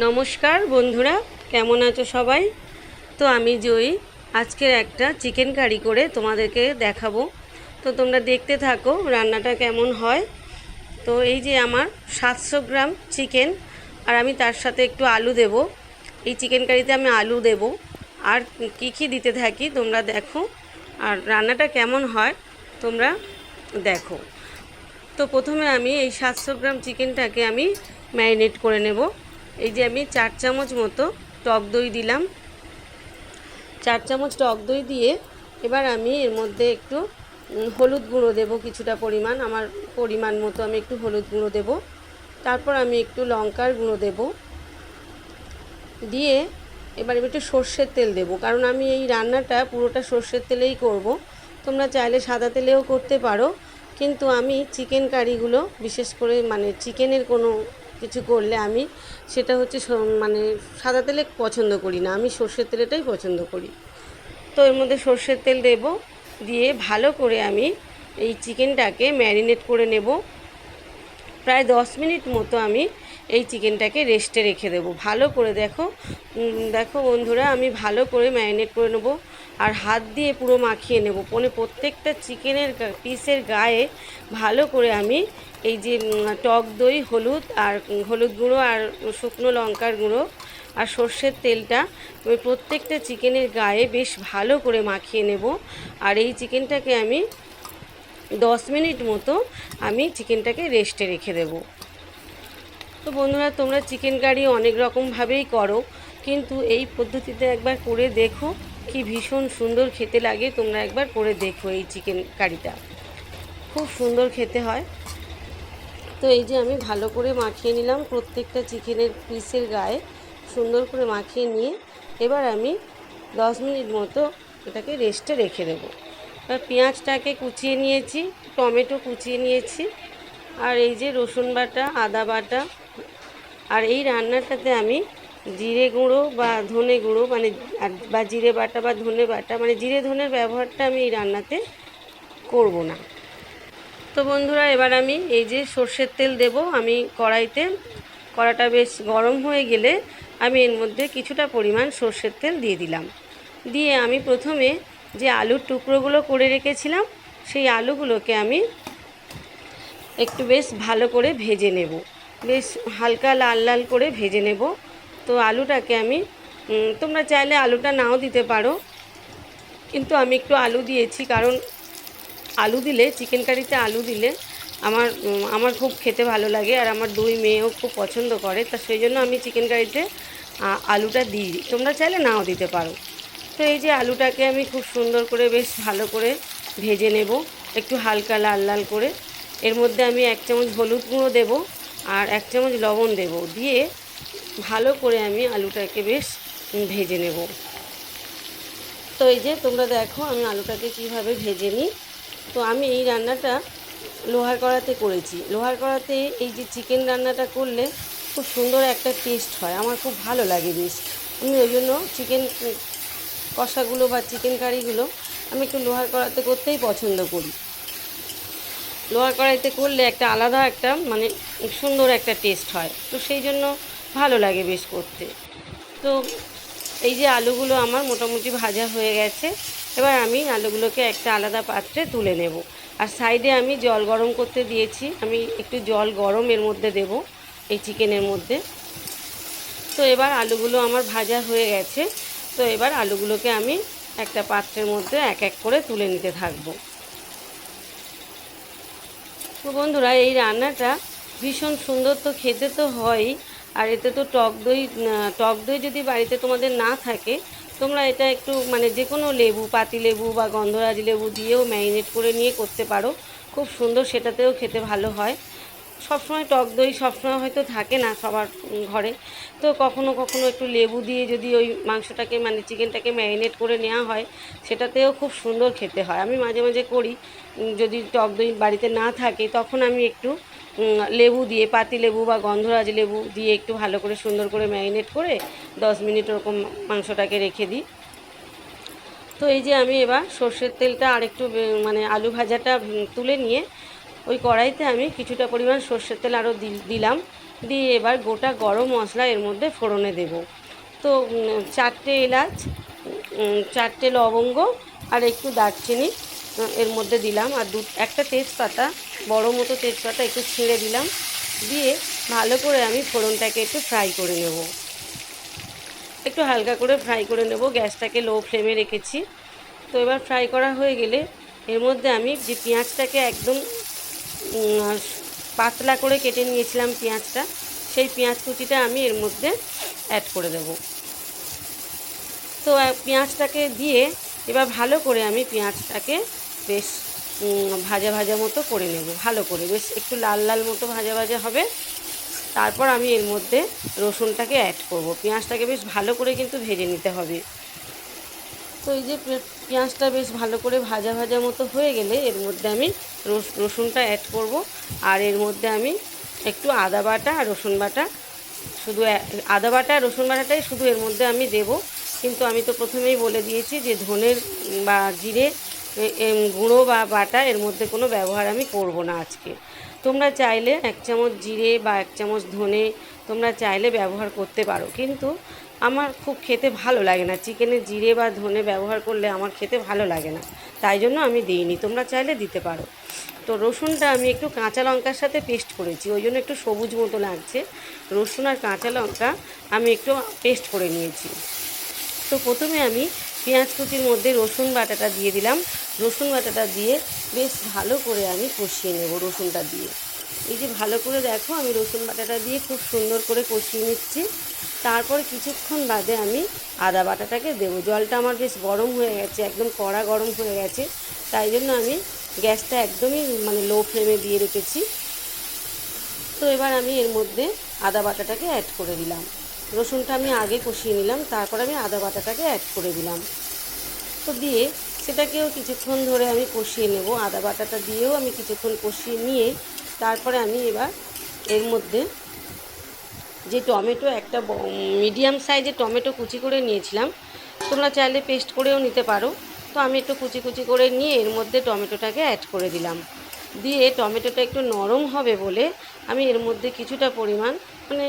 নমস্কার বন্ধুরা, কেমন আছো সবাই? তো আমি জয়ী আজকের একটা চিকেন কারি করে তোমাদেরকে দেখাবো। তো তোমরা দেখতে থাকো রান্নাটা কেমন হয়। তো এই যে আমার 700 গ্রাম চিকেন, আর আমি তার সাথে একটু আলু দেব। এই চিকেন কারিতে আমি আলু দেব, আর কি কি দিতে থাকি তোমরা দেখো, আর রান্নাটা কেমন হয় তোমরা দেখো। তো প্রথমে আমি এই 700 গ্রাম চিকেনটাকে আমি ম্যারিনেট করে নেব। এই যে আমি 4 চামচ মতো টক দই দিলাম। 4 চামচ টক দই দিয়ে এবার আমি এর মধ্যে একটু হলুদ গুঁড়ো দেব, কিছুটা পরিমাণ, আমার পরিমাণ মতো আমি একটু হলুদ গুঁড়ো দেব। তারপর আমি একটু লঙ্কার গুঁড়ো দেব, দিয়ে এবার আমি একটু সর্ষের তেল দেব, কারণ আমি এই রান্নাটা পুরোটা সর্ষের তেলেই করব। তোমরা চাইলে সাদা তেলেও করতে পারো, কিন্তু আমি চিকেন কারিগুলো বিশেষ করে মানে চিকেনের কোনো কিছু করলে আমি সেটা হচ্ছে মানে সাদা তেলে পছন্দ করি না, আমি সর্ষের তেলটাই পছন্দ করি। তো এর মধ্যে সর্ষের তেল দেব, দিয়ে ভালো করে আমি এই চিকেনটাকে ম্যারিনেট করে নেব। প্রায় 10 মিনিট মতো আমি এই চিকেনটাকে রেস্টে রেখে দেবো। ভালো করে দেখো দেখো বন্ধুরা, আমি ভালো করে ম্যারিনেট করে নেব, আর হাত দিয়ে পুরো মাখিয়ে নেব। প্রত্যেকটা চিকেনের পিসের গায়ে ভালো করে আমি এই যে টক দই, হলুদ আর হলুদ গুঁড়ো আর শুকনো লঙ্কার গুঁড়ো আর সর্ষের তেলটা ওই প্রত্যেকটা চিকেনের গায়ে বেশ ভালো করে মাখিয়ে নেব। আর এই চিকেনটাকে আমি 10 মিনিট মতো আমি চিকেনটাকে রেস্টে রেখে দেব। তো বন্ধুরা, তোমরা চিকেন কারি অনেক রকমভাবেই করো, কিন্তু এই পদ্ধতিতে একবার করে দেখো, কি ভীষণ সুন্দর খেতে লাগে। তোমরা একবার করে দেখো, এই চিকেন কারিটা খুব সুন্দর খেতে হয়। তো এই যে আমি ভালো করে মাখিয়ে নিলাম প্রত্যেকটা চিকেনের পিসের গায়ে, সুন্দর করে মাখিয়ে নিয়ে এবার আমি 10 মিনিট মতো এটাকে রেস্টে রেখে দেবো। এবার পেঁয়াজটাকে কুচিয়ে নিয়েছি, টমেটো কুচিয়ে নিয়েছি, আর এই যে রসুন বাটা, আদা বাটা। আর এই রান্নাটাতে আমি জিরে গুঁড়ো বা ধনে গুঁড়ো মানে বা জিরে বাটা বা ধনে বাটা, মানে জিরে ধনের ব্যবহারটা আমি এই রান্নাতে করব না। তো বন্ধুরা, এবার আমি এই যে সর্ষের তেল দেব আমি কড়াইতে। কড়াটা বেশ গরম হয়ে গেলে আমি এর মধ্যে কিছুটা পরিমাণ সর্ষের তেল দিয়ে দিলাম। দিয়ে আমি প্রথমে যে আলুর টুকরোগুলো করে রেখেছিলাম সেই আলুগুলোকে আমি একটু বেশ ভালো করে ভেজে নেব, বেশ হালকা লাল লাল করে ভেজে নেব। তো আলুটাকে আমি তোমরা চাইলে আলুটা নাও দিতে পারো, কিন্তু আমি একটু আলু দিয়েছি, কারণ আলু দিলে চিকেন কারিতে আলু দিলে আমার আমার খুব খেতে ভালো লাগে, আর আমার দুই মেয়েও খুব পছন্দ করে, তা সেই জন্য আমি চিকেন কারিতে আলুটা দিই। তোমরা চাইলে নাও দিতে পারো। তো এই যে আলুটাকে আমি খুব সুন্দর করে বেশ ভালো করে ভেজে নেব, একটু হালকা লাল লাল করে। এর মধ্যে আমি 1 চামচ হলুদ গুঁড়ো দেব, আর 1 চামচ লবণ দেব, দিয়ে ভালো করে আমি আলুটাকে বেশ ভেজে নেব। তো এই যে তোমরা দেখো আমি আলুটাকে কিভাবে ভেজে নিই। তো আমি এই রান্নাটা লোহার কড়াতে করেছি। লোহার কড়াতে এই যে চিকেন রান্নাটা করলে খুব সুন্দর একটা টেস্ট হয়, আমার খুব ভালো লাগে বেশ। আমি ওই জন্য চিকেন কষাগুলো বা চিকেন কারিগুলো আমি একটু লোহার কড়াতে করতেই পছন্দ করি। লোহার কড়াইতে করলে একটা আলাদা একটা মানে সুন্দর একটা টেস্ট হয়, তো সেই জন্য ভালো লাগে বেশ করতে। তো এই যে আলুগুলো আমার মোটামুটি ভাজা হয়ে গেছে, এবার আমি আলুগুলোকে একটা আলাদা পাত্রে তুলে নেব। আর সাইডে আমি জল গরম করতে দিয়েছি, আমি একটু জল গরম এর মধ্যে দেব এই চিকেনের মধ্যে। তো এবার আলুগুলো আমার ভাজা হয়ে গেছে, তো এবার আলুগুলোকে আমি একটা পাত্রের মধ্যে এক এক করে তুলে নিতে থাকবো। তো বন্ধুরা, এই রান্নাটা ভীষণ সুন্দর তো খেতে তো হয়ই, আর এতে তো টক দই যদি বাড়িতে তোমাদের না থাকে, তোমরা এটা একটু মানে যে কোনো লেবু, পাতি লেবু বা গন্ধরাজ লেবু দিয়েও ম্যারিনেট করে নিয়ে করতে পারো, খুব সুন্দর, সেটাতেও খেতে ভালো হয়। সবসময় টক দই সবসময় হয়তো থাকে না সবার ঘরে, তো কখনো কখনো একটু লেবু দিয়ে যদি ওই মাংসটাকে মানে চিকেনটাকে ম্যারিনেট করে নেওয়া হয়, সেটাতেও খুব সুন্দর খেতে হয়। আমি মাঝে মাঝে করি, যদি টক দই বাড়িতে না থাকে তখন আমি একটু লেবু দিয়ে, পাতি লেবু বা গন্ধরাজ লেবু দিয়ে একটু ভালো করে সুন্দর করে ম্যারিনেট করে 10 মিনিট ওরকম মাংসটাকে রেখে দিই। তো এই যে আমি এবার সর্ষের তেলটা আরেকটু মানে আলু ভাজাটা তুলে নিয়ে ওই কড়াইতে আমি কিছুটা পরিমাণ সর্ষের তেল আরও দিলাম, দিয়ে এবার গোটা গরম মশলা এর মধ্যে ফোড়নে দেব। তো 4টে এলাচ, 4টে লবঙ্গ আর একটু দারচিনি এর মধ্যে দিলাম, আর একটা তেজপাতা, বড় মতো তেজপাতা একটু ছিঁড়ে দিলাম। দিয়ে ভালো করে আমি ফোড়নটাকে একটু ফ্রাই করে নেব, একটু হালকা করে ফ্রাই করে নেব। গ্যাসটাকে লো ফ্লেমে রেখেছি। তো এবার ফ্রাই করা হয়ে গেলে এর মধ্যে আমি যে পেঁয়াজটাকে একদম পাতলা করে কেটে নিয়েছিলাম পেঁয়াজটা, সেই পেঁয়াজ কুচিটা আমি এর মধ্যে অ্যাড করে দেব। তো পেঁয়াজটাকে দিয়ে এবার ভালো করে আমি পেঁয়াজটাকে বেশ ভাজা ভাজা মতো করে নেব, ভালো করে বেশ একটু লাল লাল মতো ভাজা ভাজা হবে। তারপর আমি এর মধ্যে রসুনটাকে অ্যাড করব। পেঁয়াজটাকে বেশ ভালো করে কিন্তু ভেজে নিতে হবে। তো এই যে পেঁয়াজটা বেশ ভালো করে ভাজা ভাজা মতো হয়ে গেলে এর মধ্যে আমি রসুনটা অ্যাড করব। আর এর মধ্যে আমি একটু আদা বাটা আর রসুন বাটা, শুধু আদা বাটা আর রসুন বাটাটাই শুধু এর মধ্যে আমি দেব। কিন্তু আমি তো প্রথমেই বলে দিয়েছি যে ধনের বা জিরে গুঁড়ো বা বাটা এর মধ্যে কোনো ব্যবহার আমি করব না আজকে। তোমরা চাইলে 1 চামচ জিরে বা 1 চামচ ধনে তোমরা চাইলে ব্যবহার করতে পারো, কিন্তু আমার খুব খেতে ভালো লাগে না। চিকেনে জিরে বা ধনে ব্যবহার করলে আমার খেতে ভালো লাগে না, তাই জন্য আমি দিইনি। তোমরা চাইলে দিতে পারো। তো রসুনটা আমি একটু কাঁচা লঙ্কার সাথে পেস্ট করেছি, ওই জন্য একটু সবুজ মতো লাগছে। রসুন আর কাঁচা লঙ্কা আমি একটু পেস্ট করে নিয়েছি। তো প্রথমে আমি পেঁয়াজ কুচির মধ্যে রসুন বাটাটা দিয়ে দিলাম। রসুন বাটাটা দিয়ে বেশ ভালো করে আমি কষিয়ে নেব রসুনটা দিয়ে। এই যে ভালো করে দেখো আমি রসুন বাটাটা দিয়ে খুব সুন্দর করে কষিয়ে নিচ্ছি। তারপর কিছুক্ষণ বাদে আমি আদা বাটাটাকে দেবো। জলটা আমার বেশ গরম হয়ে গেছে, একদম কড়া গরম হয়ে গেছে, তাই জন্য আমি গ্যাসটা একদমই লো ফ্লেমে দিয়ে রেখেছি। তো এবার আমি এর মধ্যে আদা বাটাটাকে অ্যাড করে দিলাম। রসুনটা আমি আগে কষিয়ে নিলাম, তারপর আমি আদা বাটাটাকে অ্যাড করে দিলাম। তো দিয়ে সেটাকেও কিছুক্ষণ ধরে আমি কষিয়ে নেব। আদা বাটাটা দিয়েও আমি কিছুক্ষণ কষিয়ে নিয়ে তারপরে আমি এবার এর মধ্যে যে টমেটো, একটা মিডিয়াম সাইজের টমেটো কুচি করে নিয়েছিলাম, তোমরা চাইলে পেস্ট করেও নিতে পারো। তো আমি একটু কুচি কুচি করে নিয়ে এর মধ্যে টমেটোটাকে অ্যাড করে দিলাম। দিয়ে টমেটোটা একটু নরম হবে বলে আমি এর মধ্যে কিছুটা পরিমাণ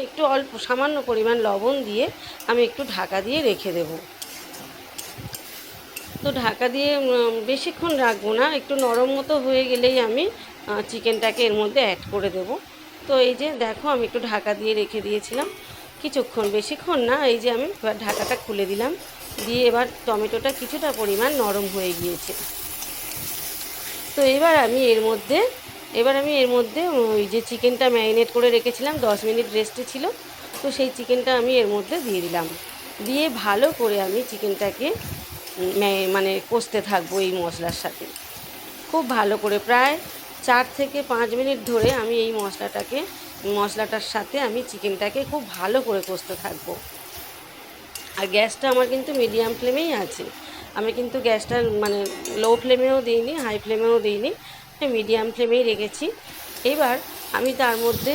একটু অল্প সামান্য পরিমাণ লবণ দিয়ে আমি একটু ঢাকা দিয়ে রেখে দেব। তো ঢাকা দিয়ে বেশিক্ষণ রাখবো না, একটু নরম মতো হয়ে গেলেই আমি চিকেনটাকে এর মধ্যে অ্যাড করে দেব। তো এই যে দেখো আমি একটু ঢাকা দিয়ে রেখে দিয়েছিলাম কিছুক্ষণ, বেশিক্ষণ না। এই যে আমি এবার ঢাকাটা খুলে দিলাম, দিয়ে এবার টমেটোটা কিছুটা পরিমাণ নরম হয়ে গিয়েছে। তো এবার আমি এর মধ্যে ওই যে চিকেনটা ম্যারিনেট করে রেখেছিলাম 10 মিনিট রেস্টে ছিল, তো সেই চিকেনটা আমি এর মধ্যে দিয়ে দিলাম। দিয়ে ভালো করে আমি চিকেনটাকে কষতে থাকবো এই মশলার সাথে খুব ভালো করে। প্রায় 4 থেকে 5 মিনিট ধরে আমি এই মশলাটার সাথে আমি চিকেনটাকে খুব ভালো করে কষতে থাকবো। আর গ্যাসটা আমার কিন্তু মিডিয়াম ফ্লেমেই আছে। আমি কিন্তু গ্যাসটা লো ফ্লেমেও দিইনি, হাই ফ্লেমেও দিইনি, মিডিয়াম ফ্লেমেই রেখেছি। এবার আমি তার মধ্যে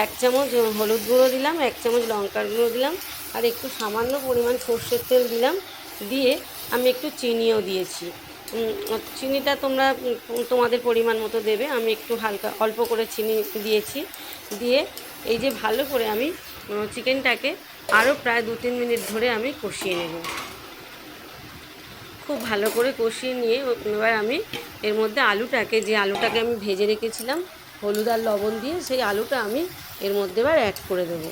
1 চামচ হলুদ গুঁড়ো দিলাম, 1 চামচ লঙ্কার গুঁড়ো দিলাম, আর একটু সামান্য পরিমাণ সর্ষের তেল দিলাম। দিয়ে আমি একটু চিনিও দিয়েছি। চিনিটা তোমরা তোমাদের পরিমাণ মতো দেবে। আমি একটু হালকা অল্প করে চিনি দিয়েছি। দিয়ে এই যে ভালো করে আমি চিকেনটাকে আরও প্রায় 2-3 মিনিট ধরে আমি কষিয়ে নেব। খুব ভালো করে কষিয়ে নিয়ে এবার আমি এর মধ্যে যে আলুটাকে আমি ভেজে রেখেছিলাম হলুদ আর লবণ দিয়ে, সেই আলুটা আমি এর মধ্যে এবার অ্যাড করে দেবো।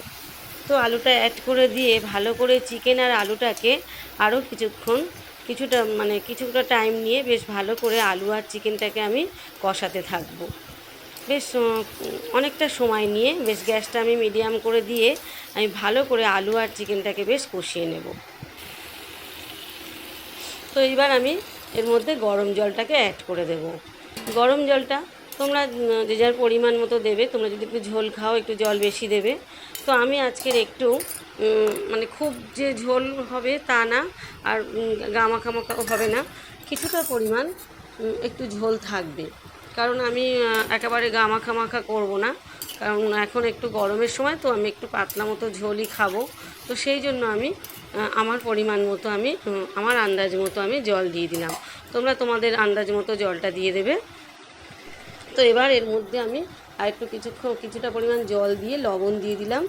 তো আলুটা অ্যাড করে দিয়ে ভালো করে চিকেন আর আলুটাকে আরও কিছুটা টাইম নিয়ে বেশ ভালো করে আলু আর চিকেনটাকে আমি কষাতে থাকবো। বেশ অনেকটা সময় নিয়ে বেশ গ্যাসটা আমি মিডিয়াম করে দিয়ে আমি ভালো করে আলু আর চিকেনটাকে বেশ কষিয়ে নেব। তো এবার আমি এর মধ্যে গরম জলটাকে অ্যাড করে দেব। গরম জলটা তোমরা যে যার পরিমাণ মতো দেবে। তোমরা যদি একটু ঝোল খাও একটু জল বেশি দেবে। তো আমি আজকের একটু খুব যে ঝোল হবে তা না, আর গামাখামাখা হবে না, কিছুটা পরিমাণ একটু ঝোল থাকবে। কারণ আমি একেবারে গামাখামাখা করব না, কারণ এখন একটু গরমের সময়, তো আমি একটু পাতলা মতো ঝোলই খাবো। তো সেই জন্য আমি আমার পরিমাণ মতো আমার আন্দাজ মতো আমি জল দিয়ে দিলাম। তোমরা তোমাদের আন্দাজ মতো জলটা দিয়ে দেবে। তো এবার এর মধ্যে আমি আর একটু কিছুটা পরিমাণ জল দিয়ে লবণ দিয়ে দিলাম,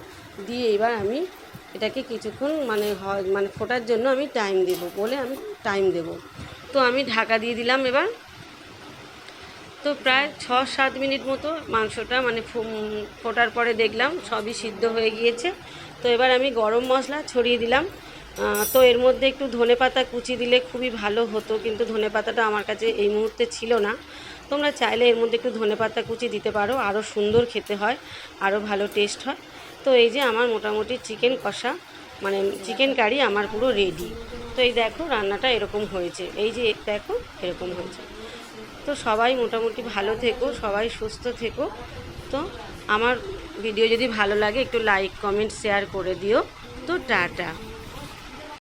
দিয়ে এবার আমি এটাকে কিছুক্ষণ মানে ফোটার জন্য আমি টাইম দেব। তো আমি ঢাকা দিয়ে দিলাম এবার। তো প্রায় 6-7 মিনিট মতো মাংসটা ফোটার পরে দেখলাম সবই সিদ্ধ হয়ে গিয়েছে। তো এবার আমি গরম মশলা ছড়িয়ে দিলাম। তো এর মধ্যে একটু ধনেপাতা কুচি দিলে খুবই ভালো হতো, কিন্তু ধনেপাতাটা আমার কাছে এই মুহূর্তে ছিল না। তোমরা চাইলে এর মধ্যে একটু ধনেপাতা কুচি দিতে পারো, আরও সুন্দর খেতে হয়, আরও ভালো টেস্ট হয়। তো এই যে আমার মোটামুটি চিকেন কষা চিকেন কারি আমার পুরো রেডি। তো এই দেখো রান্নাটা এরকম হয়েছে, এই যে দেখো এরকম হয়েছে। তো সবাই মোটামুটি ভালো থেকো, সবাই সুস্থ থেকো। তো আমার ভিডিও যদি ভালো লাগে একটু লাইক কমেন্ট শেয়ার করে দিও। তো টাটা।